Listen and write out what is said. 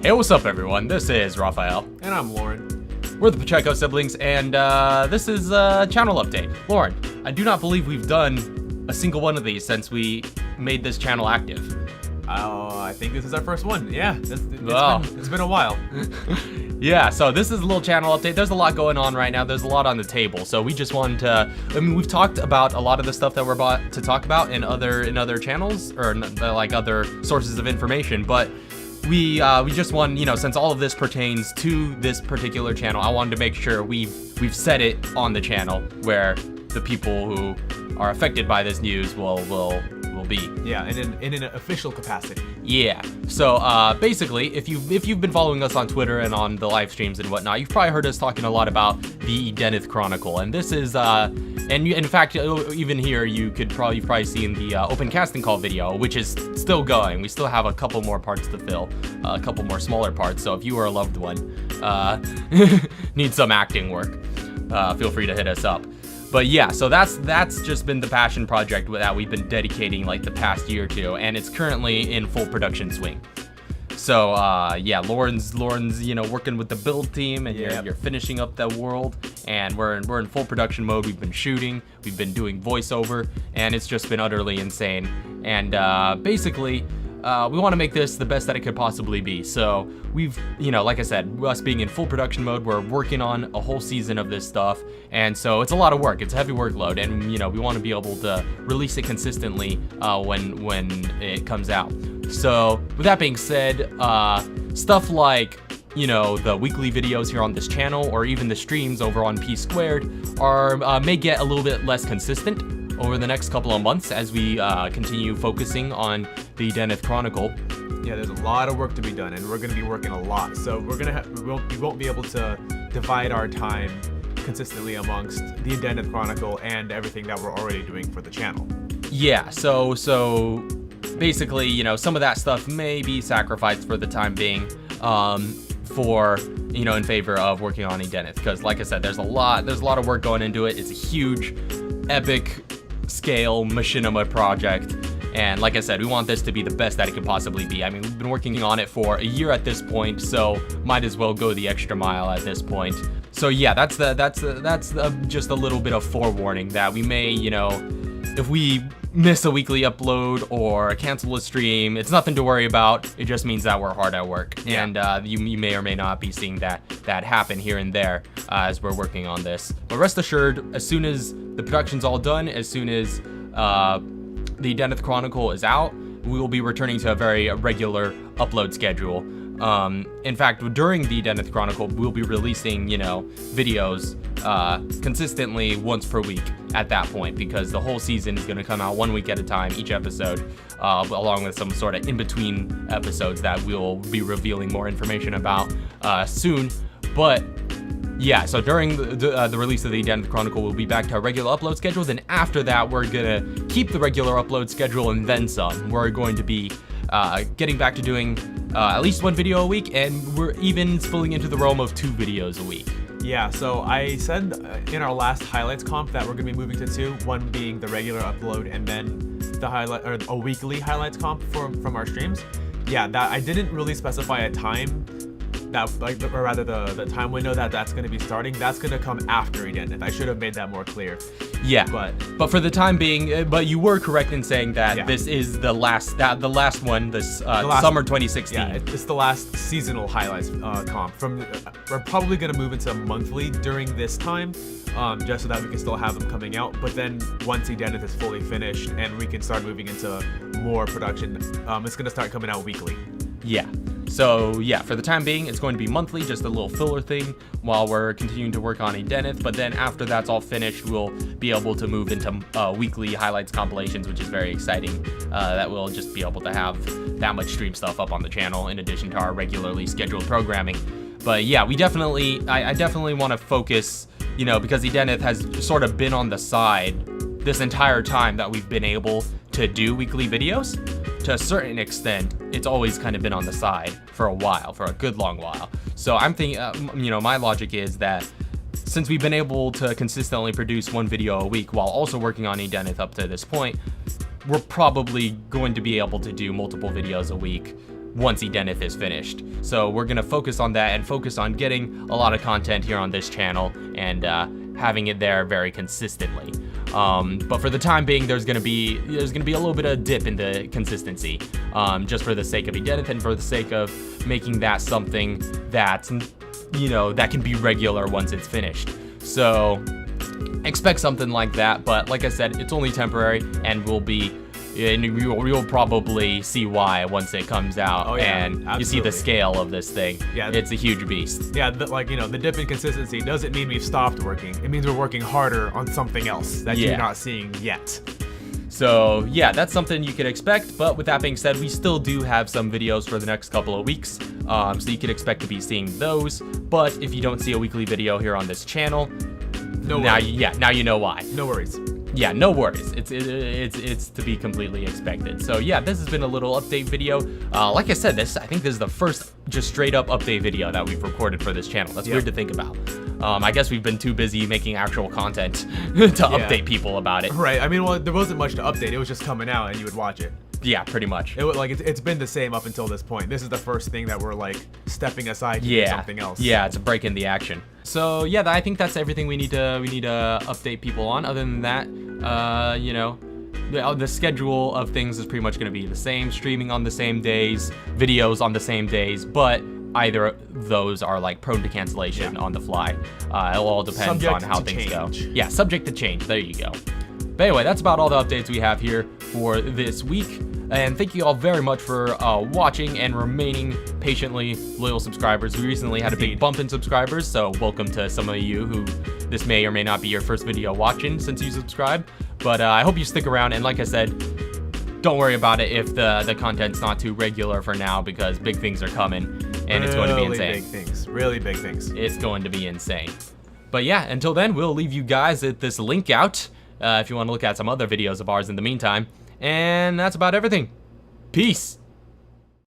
Hey, what's up everyone? This is Raphael. And I'm Lauren. We're the Pacheco siblings, and this is a channel update. Lauren, I do not believe we've done a single one of these since we made this channel active. I think this is our first one. Yeah, it's been a while. Yeah, so this is a little channel update. There's a lot going on right now. There's a lot on the table. So we just wanted to, we've talked about a lot of the stuff that we're about to talk about in other channels, or like other sources of information, but we just want, since all of this pertains to this particular channel, I wanted to make sure we've said it on the channel where the people who are affected by this news will be. Yeah, and in an official capacity. Yeah. So basically, if you've been following us on Twitter and on the live streams and whatnot, you've probably heard us talking a lot about the Edeneth Chronicle, and this is and in fact, even here, you've probably seen the open casting call video, which is still going. We still have a couple more parts to fill, a couple more smaller parts. So if you are a loved one, need some acting work, feel free to hit us up. But yeah, so that's just been the passion project that we've been dedicating like the past year or two, and it's currently in full production swing. So yeah, Lauren's working with the build team, and you're finishing up that world, and we're in full production mode. We've been shooting, we've been doing voiceover, and it's just been utterly insane. And basically, we want to make this the best that it could possibly be. So we've, like I said, us being in full production mode, we're working on a whole season of this stuff. And so it's a lot of work. It's a heavy workload. And, we want to be able to release it consistently when it comes out. So with that being said, stuff like, the weekly videos here on this channel, or even the streams over on P Squared may get a little bit less consistent over the next couple of months as we continue focusing on the Edeneth Chronicle. Yeah, there's a lot of work to be done, and we're going to be working a lot. So we won't be able to divide our time consistently amongst the Edeneth Chronicle and everything that we're already doing for the channel. Yeah, so basically, some of that stuff may be sacrificed for the time being, in favor of working on Edeneth, because like I said, there's a lot of work going into it. It's a huge, epic scale machinima project, and like I said, we want this to be the best that it could possibly be. I mean, we've been working on it for a year at this point, so might as well go the extra mile at this point. So yeah, that's just a little bit of forewarning that we may, if we miss a weekly upload or cancel a stream, it's nothing to worry about. It just means that we're hard at work. Yeah. And you may or may not be seeing that happen here and there as we're working on this. But rest assured, as soon as the production's all done, as soon as the Edeneth Chronicle is out, we will be returning to a very regular upload schedule. In fact, during the Edeneth Chronicle, we'll be releasing, videos consistently once per week at that point, because the whole season is going to come out 1 week at a time, each episode, along with some sort of in-between episodes that we'll be revealing more information about soon. But yeah, so during the release of the Edeneth Chronicle, we'll be back to our regular upload schedule. Then after that, we're gonna keep the regular upload schedule and then some. We're going to be getting back to doing at least one video a week, and we're even spilling into the realm of 2 videos a week. Yeah, so I said in our last highlights comp that we're gonna be moving to 2, one being the regular upload and then a weekly highlights comp from our streams. Yeah, that I didn't really specify a time. The time window that's going to be starting, that's going to come after Edeneth. I should have made that more clear. Yeah, but for the time being, but you were correct in saying that this is the last one, summer 2016. Yeah, it's the last seasonal highlights comp. We're probably going to move into monthly during this time, just so that we can still have them coming out. But then once Edeneth is fully finished and we can start moving into more production, it's going to start coming out weekly. Yeah. So yeah, for the time being, it's going to be monthly, just a little filler thing while we're continuing to work on Edeneth. But then after that's all finished, we'll be able to move into weekly highlights compilations, which is very exciting. That we'll just be able to have that much stream stuff up on the channel in addition to our regularly scheduled programming. But yeah, I definitely want to focus, because Edeneth has sort of been on the side this entire time that we've been able to do weekly videos. To a certain extent, it's always kind of been on the side for a while, for a good long while. So I'm thinking, my logic is that since we've been able to consistently produce one video a week while also working on Edeneth up to this point, we're probably going to be able to do multiple videos a week once Edeneth is finished. So we're gonna focus on that and focus on getting a lot of content here on this channel and having it there very consistently. But for the time being, there's gonna be a little bit of dip in the consistency, just for the sake of Edeneth and for the sake of making that something that, you know, that can be regular once it's finished. So expect something like that, but like I said, it's only temporary, and you'll probably see why once it comes out. Oh, yeah, and absolutely. You see the scale of this thing. Yeah, it's a huge beast. Yeah, like, you know, the dip in consistency doesn't mean we've stopped working. It means we're working harder on something else that you're not seeing yet. So yeah, that's something you can expect. But with that being said, we still do have some videos for the next couple of weeks, so you can expect to be seeing those. But if you don't see a weekly video here on this channel, now you know why. No worries. Yeah, no worries. It's to be completely expected. So yeah, this has been a little update video. Like I said, I think this is the first just straight up update video that we've recorded for this channel. That's weird to think about. I guess we've been too busy making actual content to update people about it. Right. I mean, well, there wasn't much to update. It was just coming out and you would watch it. Yeah, pretty much. It's been the same up until this point. This is the first thing that we're like stepping aside to do something else. Yeah, it's a break in the action. So yeah, I think that's everything we need to update people on. Other than that, you know, the schedule of things is pretty much going to be the same. Streaming on the same days, videos on the same days, but either of those are like prone to cancellation on the fly. It all depends on how things go. Yeah, subject to change. There you go. But anyway, that's about all the updates we have here for this week. And thank you all very much for watching and remaining patiently loyal subscribers. We recently had a big bump in subscribers, so welcome to some of you who this may or may not be your first video watching since you subscribed. But I hope you stick around, and like I said, don't worry about it if the content's not too regular for now, because big things are coming, and it's going to be insane. Really big things. Really big things. It's going to be insane. But yeah, until then, we'll leave you guys at this link out if you want to look at some other videos of ours in the meantime. And that's about everything. Peace.